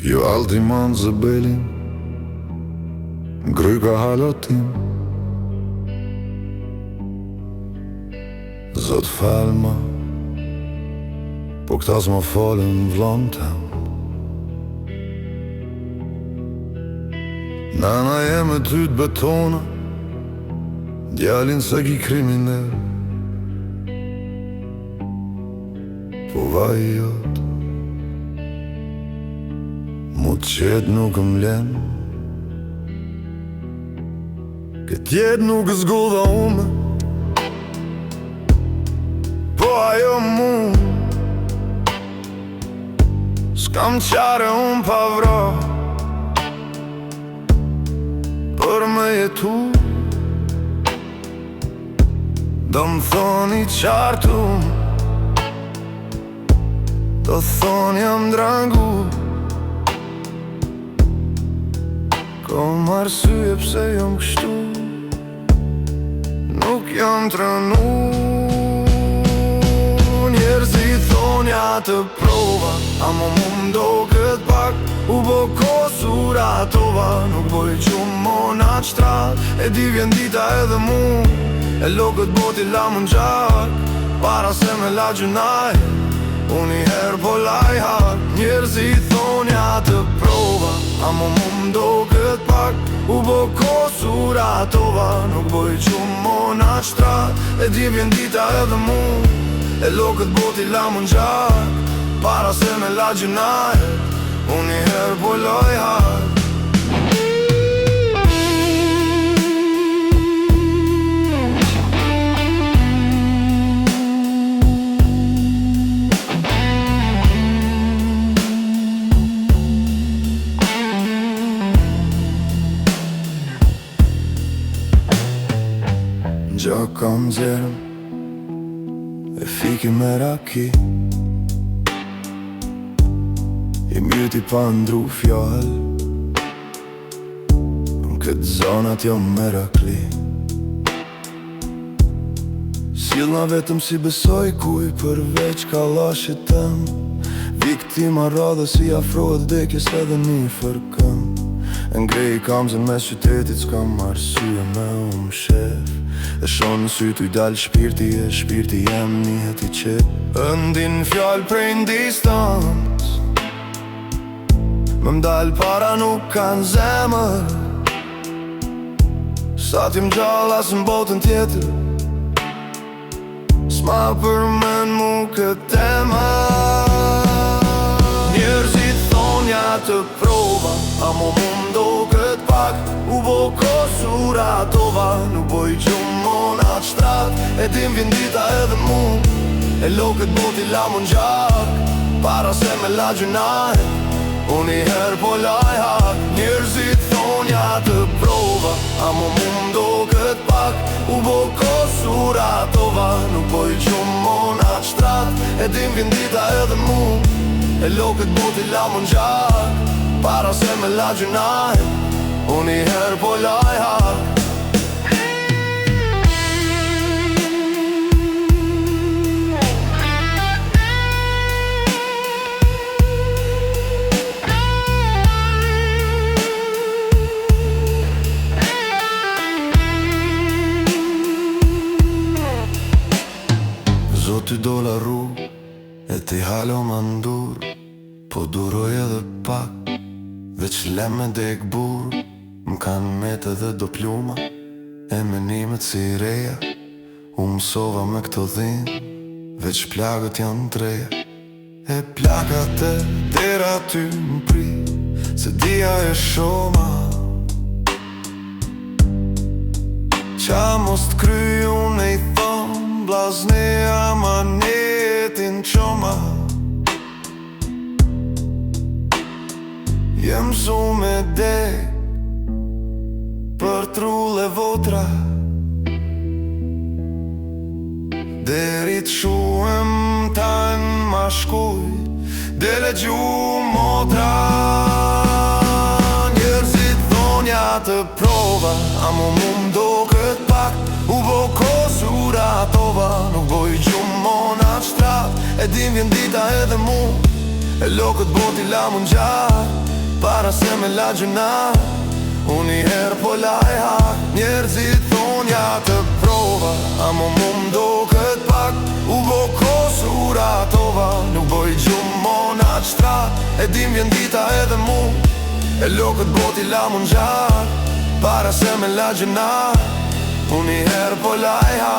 Jo aldri man zëbelin, ngry ka halotin. Zot falma, po këta s'ma falën vllon tem. Nana jem e ty t'betona, djalin se ki kriminell. Po vaj jot, mu t'qet nuk m'len. Këtë jet nuk zgodha ume, po ajo mu s'kam qare unë pa vra për me jetu. Do m'thoni qartu, do thoni jam drangu, kom arsye pse jom kështu, nuk jam trënu. Njerëzit thonja të prova, amo mu mdo këtë pak, u bo kosura tova, nuk boj qumë mona qtrat. E di vjen dita edhe mu, e lokët boti la më n'gjak, para se me la gjunaj, unë i her po laj hak. Njerëzit thonja të prova, amo mu mdo këtë pak, u bo kosura tova, nuk boj qumë mona qtrat. E di vjen dita edhe mu, e lokët boti la më n'gjak, para se me la gjunaj, unë i her po laj hak. Gjak kam zerëm, e fiki me raki, i mjyti pa ndru fjall, në këtë zonat jo merakli. Silna vetëm si besoj kuj përveç kalashit tem, viktima radhës i afrohet dekjes edhe një fërkëm. Ngrej kamzën mes qytetit s'kam arsye me shef, e shonë në sy t'u i dal shpirti, e shpirti jem njëhet i qep. Ndin fjall prej n'distans, më mdal para nuk kanë zemër, sa t'im gjallas n'botën tjetër, s'ma përmen mu këtë emër. Njerëzit thonja të prova, amo mu mdo këtë pak, u bo kosura tova, nuk boj qumë mona qtrat. E dim vjen dita edhe mu, e lokët boti la më n'gjak, para se me la gjunaj, unë i her po laj hak. Njerëzit thonja të prova, amo mu mdo këtë pak, u bo kosura tova, nuk boj qumë mona qtrat. E dim vjen dita edhe mu, e lokët boti la më n'gjak, para se me la gjunaj, unë i her po laj hak. Zoti do la rrug, e ti halo ma ndur, po duroj edhe pak, veç leme dek bur. M'kan met edhe do pluma, e menimet si reja, u mësova me këto dhin, veç plagët janë treja. E plagat e dera ty m'pri, se dia e shoma, qa mos t'kry unë e i thom, blazni amanetin qoma. Jem su me dek, për trulle votra, deri t'shuem tajn ma shkuj, dele gju motra. Njerëzit thonja të prova, amo mu mdo këtë pak, u bo kosura tova, nuk boj gjumë mona qtrat. E dim vjen dita edhe mu, e lokët boti la më n'gjak, para se me la gjëna. Unë i herë po lajha, njerëzit thonë ja të prova, amo mu mdo këtë pak, u bo kosura tova. Nuk boj gjumë mona qtra, e dim vjen dita edhe mu, e lokët boti la mun gjar, para se me la gjëna. Unë i herë po lajha,